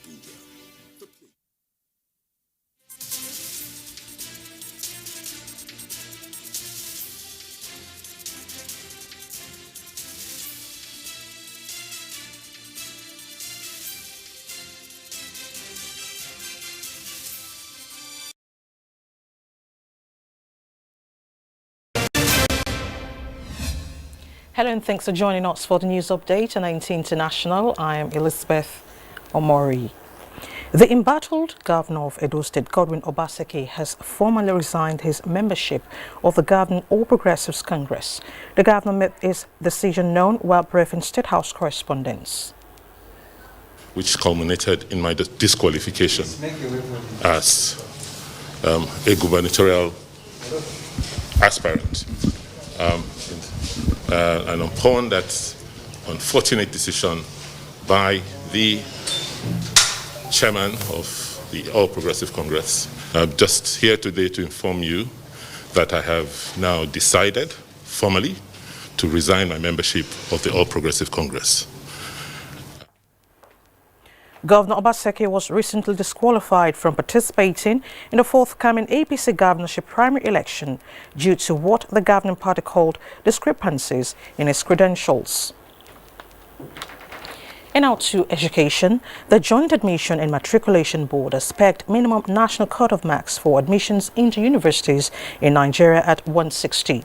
Abuja. Hello and thanks for joining us for the news update on 19 International. I am Elizabeth Omori. The embattled governor of Edo State, Godwin Obaseki, has formally resigned his membership of the governing All Progressives Congress. The governor made his decision known while briefing State House correspondents, which culminated in my disqualification as a gubernatorial aspirant. And upon that unfortunate decision by the chairman of the All Progressive Congress, I'm just here today to inform you that I have now decided formally to resign my membership of the All Progressive Congress. Governor Obaseki was recently disqualified from participating in the forthcoming APC governorship primary election due to what the governing party called discrepancies in his credentials. And now to education. The Joint Admission and Matriculation Board has pegged minimum national cut-off marks for admissions into universities in Nigeria at 160.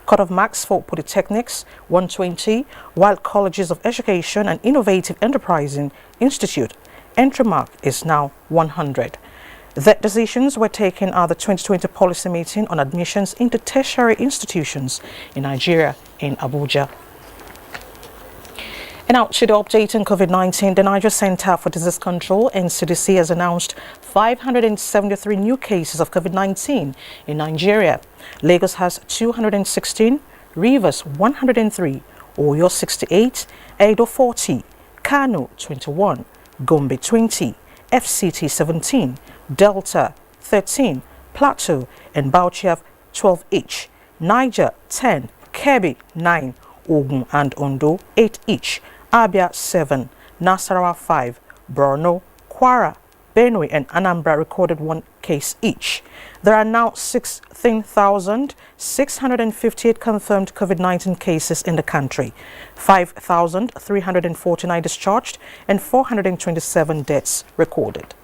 Cut-off marks for polytechnics 120, while colleges of education and innovative enterprising institute entry mark is now 100. The decisions were taken at the 2020 policy meeting on admissions into tertiary institutions in Nigeria in Abuja. And now to the update on COVID-19, the Niger Center for Disease Control, NCDC, has announced 573 new cases of COVID-19 in Nigeria. Lagos has 216, Rivers 103, Oyo 68, Edo 40, Kano 21, Gombe 20, FCT 17, Delta 13, Plateau and Bauchi have 12 each, Niger 10, Kebbi 9, Ogun and Ondo 8 each, Abia 7, Nasarawa 5, Borno, Kwara, Benue and Anambra recorded 1 case each. There are now 16,658 confirmed COVID-19 cases in the country, 5,349 discharged and 427 deaths recorded.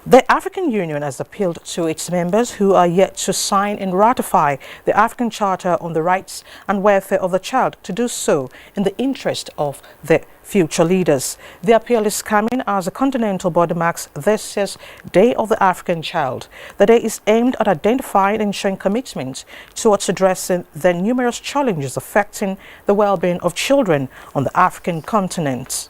The African Union has appealed to its members who are yet to sign and ratify the African Charter on the Rights and Welfare of the Child to do so in the interest of the future leaders. The appeal is coming as the continental body marks this year's Day of the African Child. The day is aimed at identifying and showing commitment towards addressing the numerous challenges affecting the well-being of children on the African continent.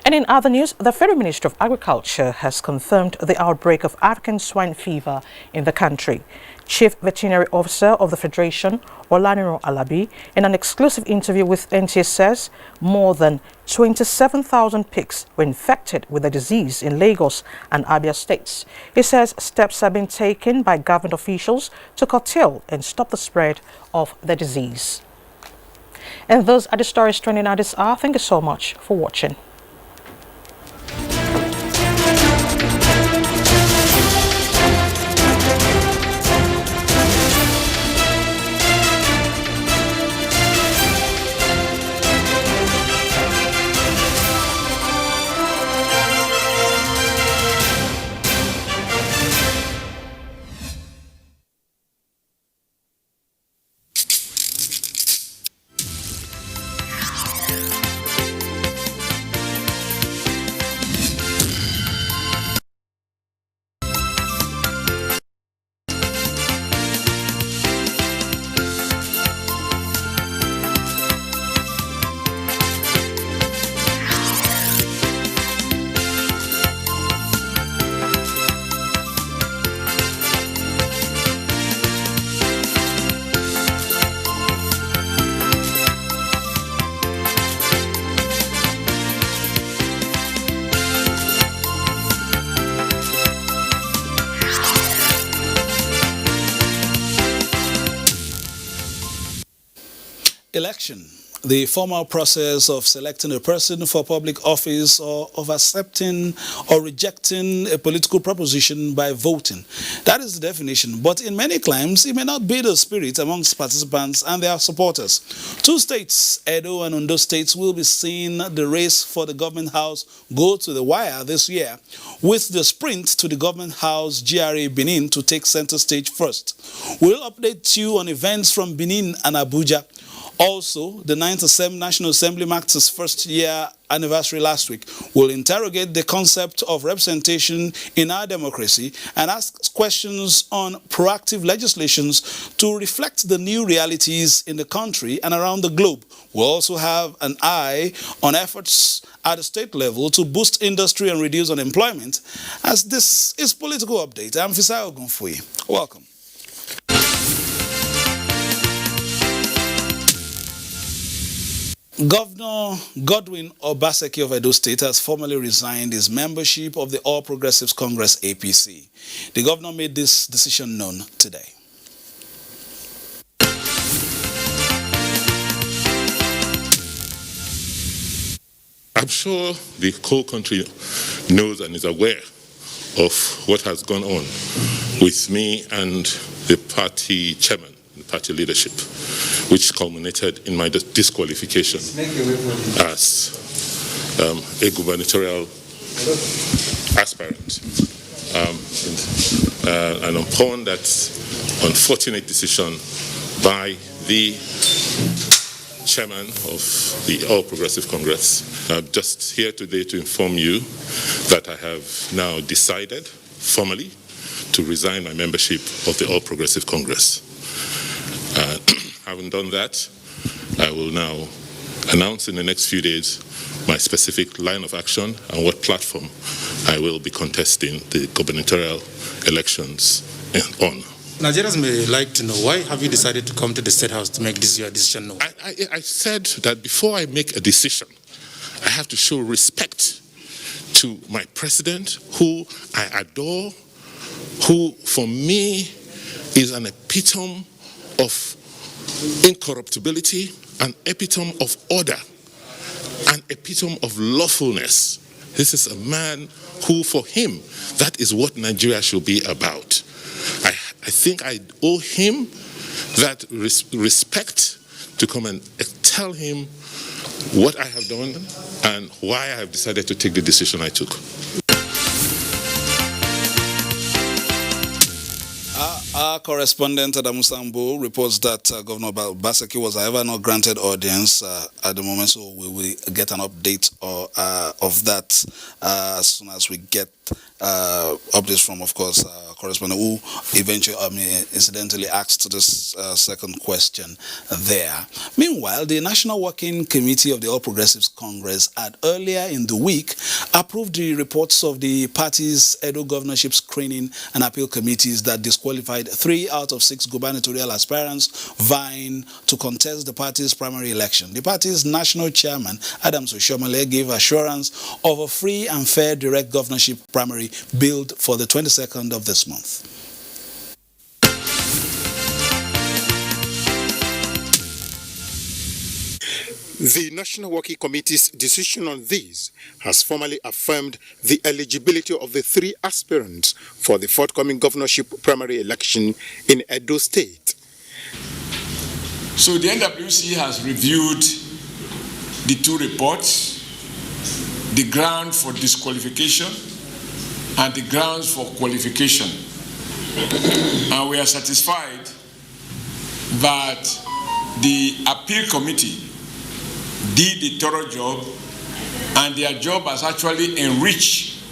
And in other news, the Federal Ministry of Agriculture has confirmed the outbreak of African swine fever in the country. Chief Veterinary Officer of the Federation, Olaniro Alabi, in an exclusive interview with NTA says more than 27,000 pigs were infected with the disease in Lagos and Abia states. He says steps have been taken by government officials to curtail and stop the spread of the disease. And those are the stories trending at this hour. Thank you so much for watching. Election the formal process of selecting a person for public office or of accepting or rejecting a political proposition by voting. That is the definition. But in many climes, it may not be the spirit amongst participants and their supporters. Two states, Edo and Ondo states, will be seeing the race for the government house go to the wire this year, with the sprint to the government house GRA Benin to take center stage first. We'll update you on events from Benin and Abuja. Also, the 9th National Assembly marked its first year anniversary last week. We'll interrogate the concept of representation in our democracy and ask questions on proactive legislations to reflect the new realities in the country and around the globe. We'll also have an eye on efforts at the state level to boost industry and reduce unemployment. As this is Political Update, I'm Fisayo Ogunfoyi. Welcome. Governor Godwin Obaseki of Edo State has formally resigned his membership of the All Progressives Congress APC. The governor made this decision known today. I'm sure the whole country knows and is aware of what has gone on with me and the party chairman, the party leadership, which culminated in my disqualification as a gubernatorial aspirant. And upon that unfortunate decision by the chairman of the All Progressive Congress, I'm just here today to inform you that I have now decided formally to resign my membership of the All Progressive Congress. Having done that, I will now announce in the next few days my specific line of action and what platform I will be contesting the gubernatorial elections on. Nigerians may like to know, why have you decided to come to the State House to make this your decision known? I said that before I make a decision, I have to show respect to my president, who I adore, who for me is an epitome of incorruptibility, an epitome of order, an epitome of lawfulness. This is a man who, for him, that is what Nigeria should be about. I think I owe him that respect to come and tell him what I have done and why I have decided to take the decision I took. Our correspondent Adamu Sambo reports that Governor Obaseki was, however, not granted audience at the moment, so we will get an update of that as soon as we get updates from, of course, correspondent who eventually, incidentally asked this second question there. Meanwhile, the National Working Committee of the All Progressives Congress had earlier in the week approved the reports of the party's Edo governorship screening and appeal committees that disqualified 3 out of 6 gubernatorial aspirants vying to contest the party's primary election. The party's national chairman, Adams Oshiomhole, gave assurance of a free and fair direct governorship primary billed for the 22nd of this month. The National Working Committee's decision on this has formally affirmed the eligibility of the 3 aspirants for the forthcoming governorship primary election in Edo State. So the NWC has reviewed the 2 reports, the ground for disqualification and the grounds for qualification. And we are satisfied that the appeal committee did a thorough job, and their job has actually enriched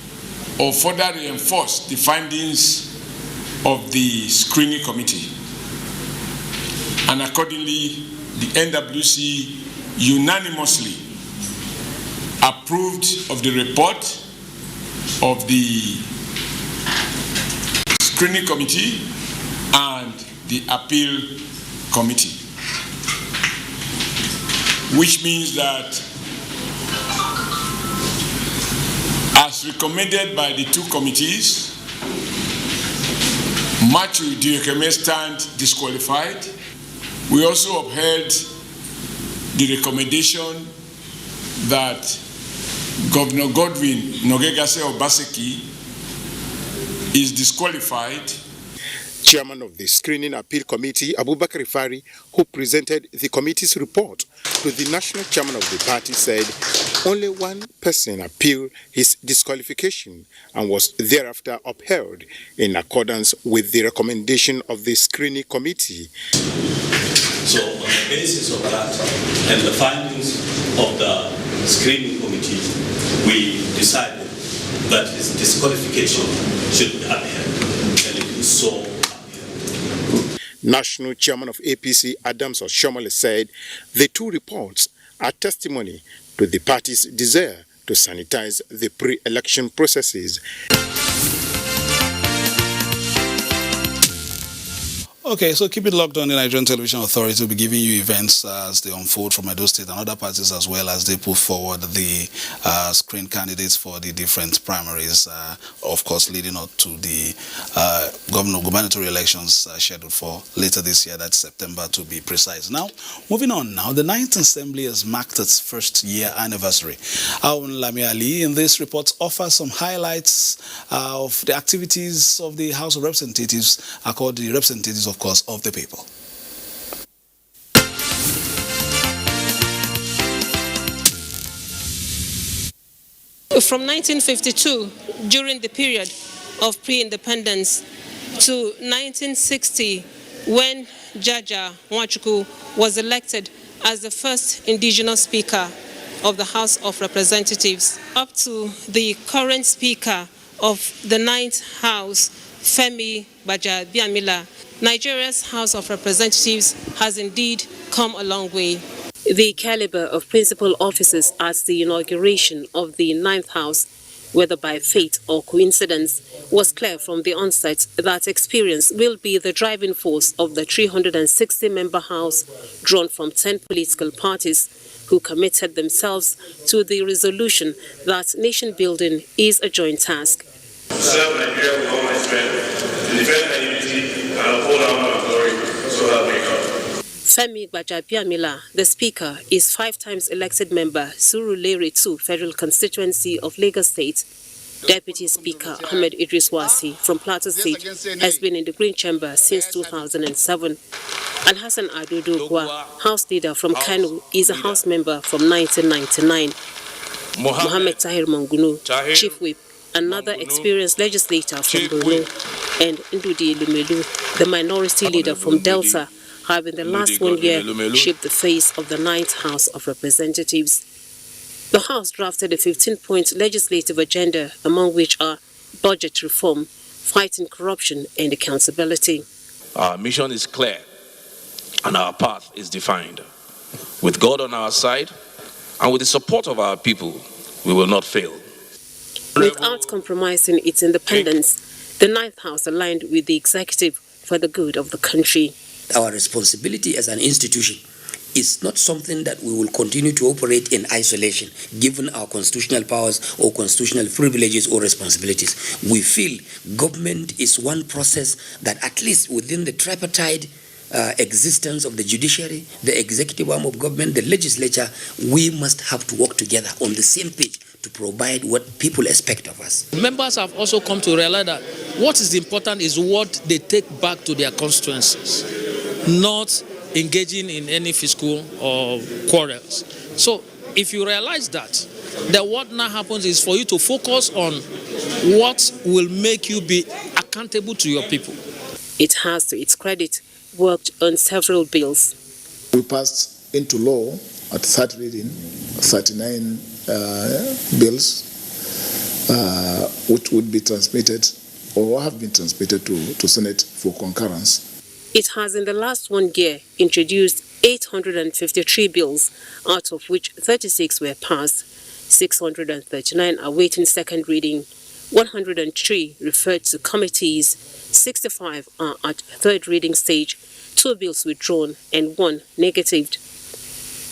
or further reinforced the findings of the screening committee. And accordingly, the NWC unanimously approved of the report of the screening committee and the appeal committee, which means that, as recommended by the 2 committees, Matthew Diokeme stand disqualified. We also upheld the recommendation that Governor Godwin Nogegase Obaseki is disqualified. Chairman of the Screening Appeal Committee, Abubakar Rifari, who presented the committee's report to the national chairman of the party, said only one person appealed his disqualification and was thereafter upheld in accordance with the recommendation of the Screening Committee. So on the basis of that and the findings of the Screening Committee, we decided that his disqualification should be upheld, and it is so. National Chairman of APC, Adams Oshomole, said the two reports are testimony to the party's desire to sanitize the pre-election processes. Okay, so keep it locked on. The Nigerian Television Authority will be giving you events as they unfold from Edo State and other parties, as well as they put forward the screen candidates for the different primaries, of course, leading up to the gubernatorial elections scheduled for later this year, that's September to be precise. Now, moving on now, the 9th Assembly has marked its first year anniversary. Aoun Lami Ali in this report offers some highlights of the activities of the House of Representatives, called the representatives, of course, of the people. From 1952, during the period of pre-independence, to 1960, when Jaja Nwachukwu was elected as the first indigenous speaker of the House of Representatives, up to the current speaker of the 9th House, Femi Gbajabiamila, Nigeria's House of Representatives has indeed come a long way. The caliber of principal officers at the inauguration of the 9th House, whether by fate or coincidence, was clear from the onset that experience will be the driving force of the 360-member House, drawn from 10 political parties, who committed themselves to the resolution that nation building is a joint task. Serve Nigeria with all my strength, to defend her unity and uphold our glory, so help me God. Femi Gbajabiamila, the Speaker, is 5 times elected member, Surulere 2 Federal Constituency of Lagos State. Deputy Speaker Ahmed Idris Wasi from Plateau State has been in the Green Chamber since 2007. And Hassan Ado Dogwa, House Leader from Kano, is a House member from 1999. Mohammed Tahir Mangunu, Chief Whip, another experienced legislator from Borno, and Ndudi Lumelu, the minority leader from Delta, have in the last 1 year shaped the face of the 9th House of Representatives. The House drafted a 15-point legislative agenda, among which are budget reform, fighting corruption, and accountability. Our mission is clear, and our path is defined. With God on our side, and with the support of our people, we will not fail. Without compromising its independence, the 9th House aligned with the executive for the good of the country. Our responsibility as an institution is not something that we will continue to operate in isolation, given our constitutional powers or constitutional privileges or responsibilities. We feel government is one process that, at least within the tripartite existence of the judiciary, the executive arm of government, the legislature, we must have to work together on the same page to provide what people expect of us. Members have also come to realize that what is important is what they take back to their constituencies, not engaging in any fiscal or quarrels. So if you realize that, then what now happens is for you to focus on what will make you be accountable to your people. It has, to its credit, worked on several bills. We passed into law at third reading 39 bills which would be transmitted or have been transmitted to Senate for concurrence. It has in the last 1 year introduced 853 bills, out of which 36 were passed, 639 are waiting second reading, 103 referred to committees, 65 are at third reading stage, 2 bills withdrawn and 1 negatived.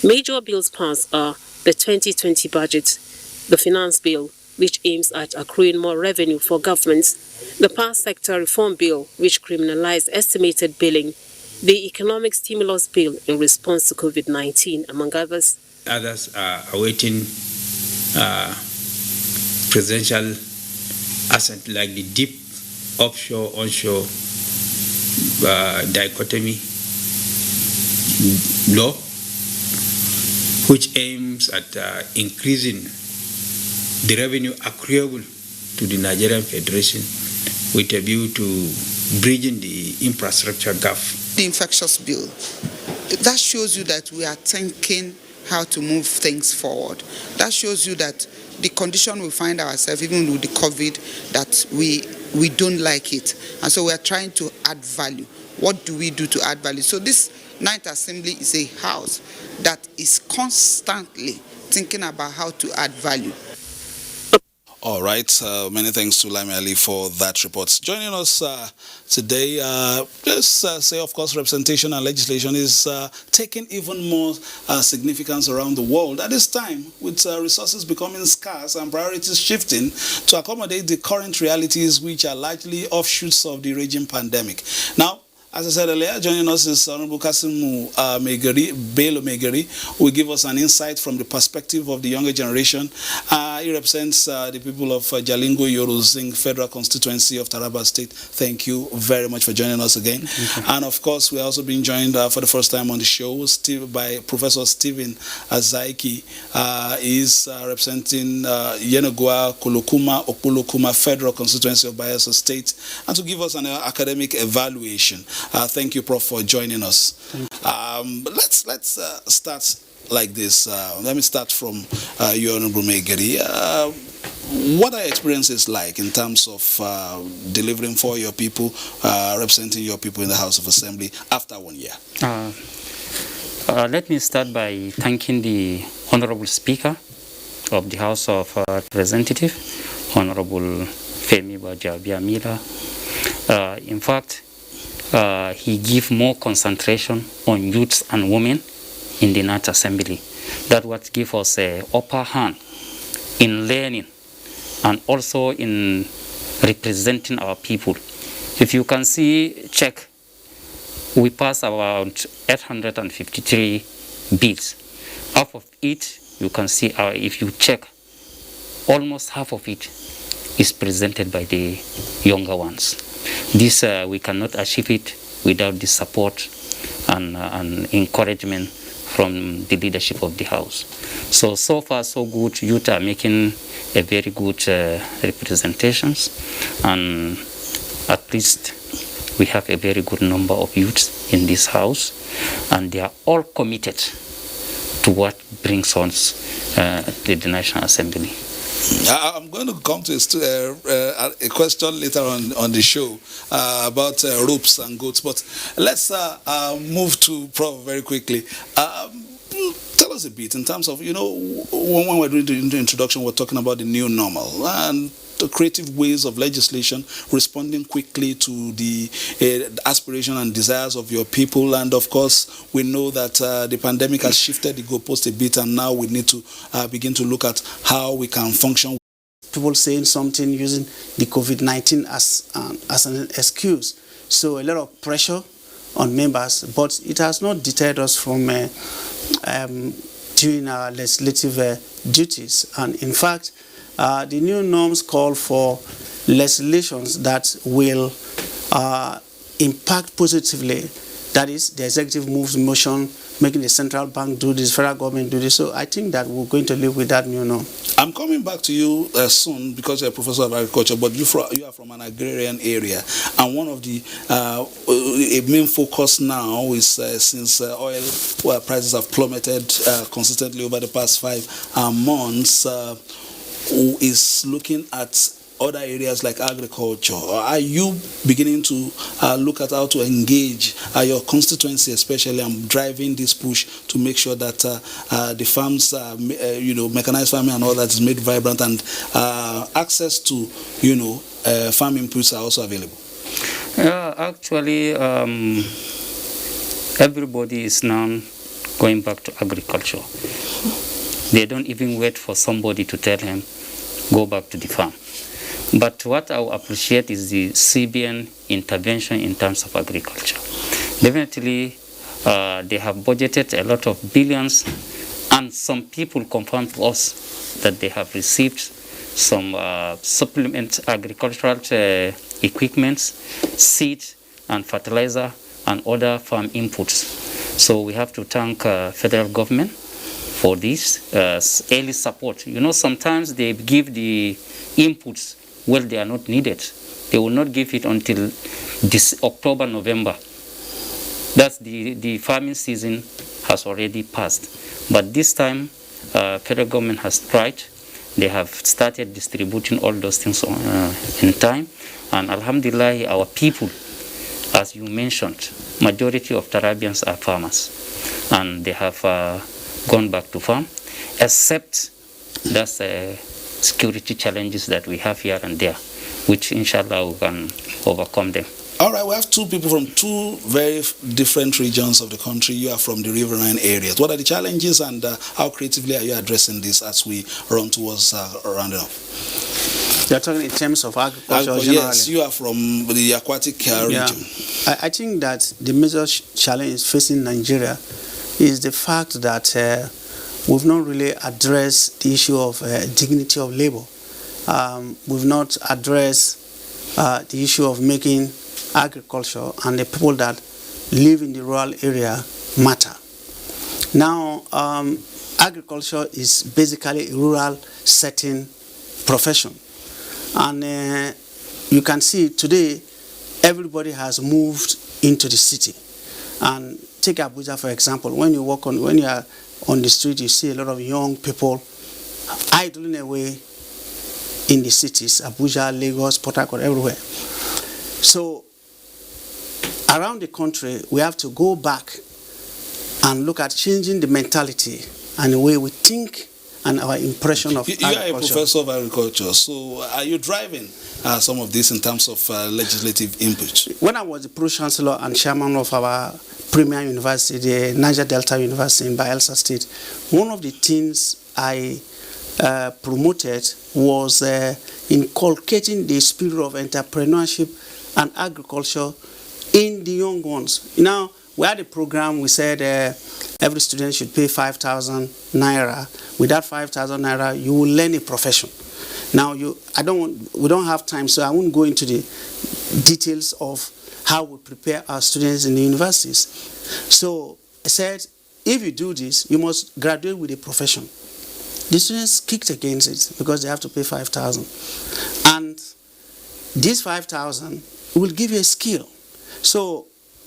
Major bills passed are the 2020 budget, the finance bill, which aims at accruing more revenue for governments, the Power Sector Reform Bill, which criminalized estimated billing, the economic stimulus bill in response to COVID-19, among others. Others are awaiting presidential assent, like the deep offshore, onshore dichotomy law, which aims at increasing the revenue accruable to the Nigerian Federation with a view to bridging the infrastructure gap. The infectious bill, that shows you that we are thinking how to move things forward. That shows you that the condition we find ourselves, even with the COVID, that we don't like it. And so we are trying to add value. What do we do to add value? So this Ninth Assembly is a house that is constantly thinking about how to add value. All right. Many thanks to Lami Ali for that report. Joining us today, just say, of course, representation and legislation is taking even more significance around the world at this time, with resources becoming scarce and priorities shifting to accommodate the current realities, which are largely offshoots of the raging pandemic. Now, as I said earlier, joining us is Honorable Kasimu Bello Megari, who will give us an insight from the perspective of the younger generation. He represents the people of Jalingo Yoruzing Federal Constituency of Taraba State. Thank you very much for joining us again. And of course, we're also being joined for the first time on the show by Professor Stephen Azaiki. He's representing Yenogua Kolokuma Opulokuma Federal Constituency of Bayelsa State, and to give us an academic evaluation. Thank you, Prof, for joining us. Let's start like this. Let me start from you, Honorable Megari. What are your experiences like in terms of delivering for your people, representing your people in the House of Assembly after 1 year? Let me start by thanking the Honorable Speaker of the House of Representatives, Honorable Femi Gbajabiamila. In fact, he gave more concentration on youths and women in the Ninth Assembly. That what gives us an upper hand in learning and also in representing our people. If you can see, check, we passed around 853 bills. Half of it, you can see, if you check, almost half of it is presented by the younger ones. This, we cannot achieve it without the support and encouragement from the leadership of the House. So far, so good. Youth are making a very good representations, and at least we have a very good number of youths in this House, and they are all committed to what brings us to the National Assembly. I'm going to come to a question later on the show about ropes and goats, but let's move to Prof very quickly. Tell us a bit in terms of, when we're doing the introduction, we're talking about the new normal and the creative ways of legislation responding quickly to the aspiration and desires of your people. And of course, we know that the pandemic has shifted the goalpost a bit, and now we need to begin to look at how we can function. People saying something using the COVID-19 as an excuse. So a lot of pressure on members, but it has not deterred us from doing our legislative duties. And in fact, the new norms call for legislations that will impact positively. That is, the executive moves motion, making the central bank do this, federal government do this. So I think that we're going to live with that new norm. I'm coming back to you soon because you're a professor of agriculture, but you are from an agrarian area. And one of the main focus now is since oil prices have plummeted consistently over the past 5 months, is looking at other areas like agriculture. Are you beginning to look at how to engage your constituency, especially, and driving this push to make sure that the farms, mechanized farming and all that is made vibrant, and access to, farm inputs are also available? Actually, everybody is now going back to agriculture. They don't even wait for somebody to tell him, go back to the farm. But what I appreciate is the CBN intervention in terms of agriculture. Definitely, they have budgeted a lot of billions, and some people confirmed to us that they have received some supplement agricultural equipments, seed and fertilizer and other farm inputs. So we have to thank federal government for this early support. You know, sometimes they give the inputs when they are not needed. They will not give it until this October, November. That's the farming season has already passed. But this time, federal government has tried. They have started distributing all those things in time. And alhamdulillah, our people, as you mentioned, majority of Tarabians are farmers. And they have gone back to farm, except that's security challenges that we have here and there, which inshallah we can overcome them. All right, we have two people from two very different regions of the country. You are from the riverine areas. What are the challenges, and how creatively are you addressing this as we run towards rounding up? You're talking in terms of agriculture generally? Yes, you are from the aquatic region. Yeah. I think that the major challenge facing Nigeria is the fact that we've not really addressed the issue of dignity of labor. We've not addressed the issue of making agriculture and the people that live in the rural area matter. Now, agriculture is basically a rural setting profession. And you can see today, everybody has moved into the city. And take Abuja, for example. When you are on the street, you see a lot of young people idling away in the cities, Abuja, Lagos, Port Harcourt, everywhere. So, around the country, we have to go back and look at changing the mentality and the way we think and our impression of agriculture. You are a professor of agriculture, so are you driving some of this in terms of legislative input? When I was the Pro-Chancellor and chairman of our premier university, the Niger Delta University in Bayelsa State, one of the things I promoted was inculcating the spirit of entrepreneurship and agriculture in the young ones. Now, we had a program, we said every student should pay 5,000 naira. With that 5,000 naira, you will learn a profession. Now, we don't have time, so I won't go into the details of how we prepare our students in the universities. So I said, if you do this, you must graduate with a profession. The students kicked against it because they have to pay 5,000. And this 5,000 will give you a skill. So,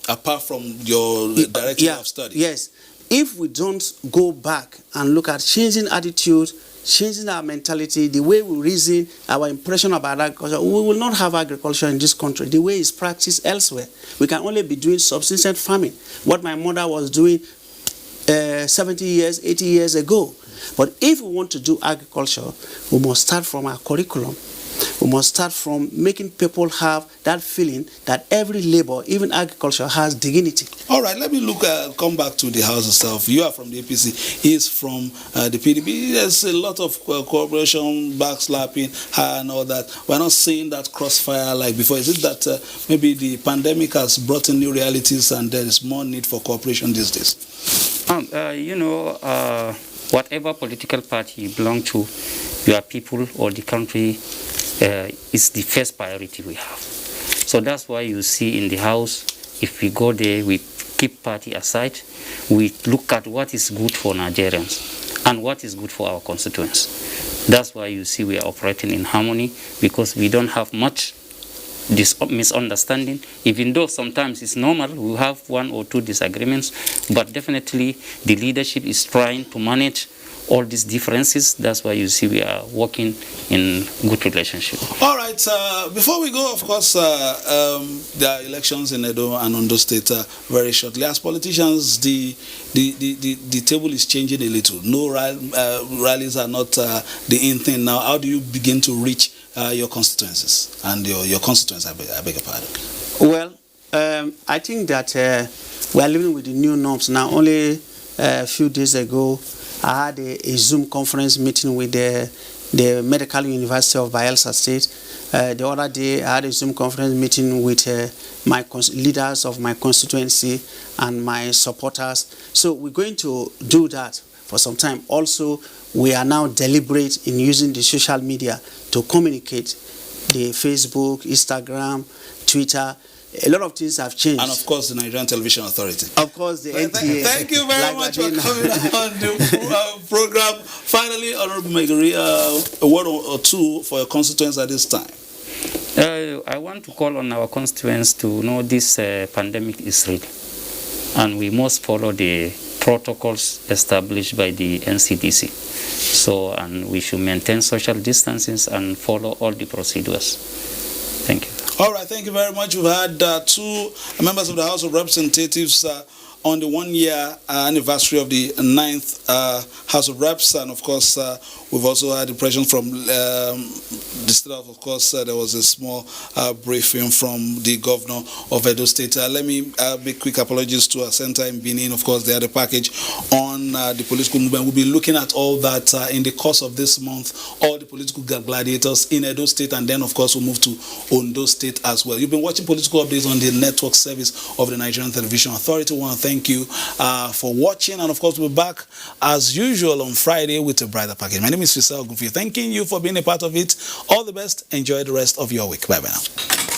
apart from your direction of study? Yes. If we don't go back and look at changing attitude, changing our mentality, the way we reason, our impression about agriculture, we will not have agriculture in this country the way it's practiced elsewhere. We can only be doing subsistence farming, what my mother was doing 70 years, 80 years ago. But if we want to do agriculture, we must start from our curriculum. We must start from making people have that feeling that every labor, even agriculture, has dignity. All right, let me come back to the House itself. You are from the APC, he is from the PDP. There's a lot of cooperation, backslapping, and all that. We're not seeing that crossfire like before. Is it that maybe the pandemic has brought in new realities and there is more need for cooperation these days? Whatever political party you belong to, your people or the country is the first priority we have. So that's why you see in the House, if we go there, we keep party aside. We look at what is good for Nigerians and what is good for our constituents. That's why you see we are operating in harmony, because we don't have much misunderstanding, even though sometimes it's normal, we have one or two disagreements, but definitely the leadership is trying to manage all these differences. That's why you see we are working in good relationship. All right, before we go, of course, there are elections in Edo and Ondo State very shortly. As politicians, the table is changing a little. No rallies are not the in thing now. How do you begin to reach your constituencies and your constituents? I beg your pardon. Well, I think that we are living with the new norms now. Only a few days ago, I had a Zoom conference meeting with the the Medical University of Bayelsa State. The other day, I had a Zoom conference meeting with my leaders of my constituency and my supporters. So we're going to do that for some time. Also, we are now deliberate in using the social media to communicate. The Facebook, Instagram, Twitter, a lot of things have changed. And of course, the Nigerian Television Authority. Of course, the NTA. Thank you very much for coming on the program. Finally, Honorable Megari, a word or two for your constituents at this time. I want to call on our constituents to know this pandemic is real, and we must follow the protocols established by the NCDC. So, and we should maintain social distancing and follow all the procedures. Thank you. All right, thank you very much. We've had two members of the House of Representatives on the 1-year anniversary of the 9th House of Reps, and of course we've also had impressions from the state. Of course, there was a small briefing from the governor of Edo State. Let me make quick apologies to our center in Benin. Of course, they had a package on the political movement. We'll be looking at all that in the course of this month, all the political gladiators in Edo State, and then of course we'll move to Ondo State as well. You've been watching political updates on the network service of the Nigerian Television Authority. I want to thank you for watching, and of course we'll be back as usual on Friday with a brighter package. My name is Fisel Gufi. Thanking you for being a part of it. All the best. Enjoy the rest of your week. Bye bye now.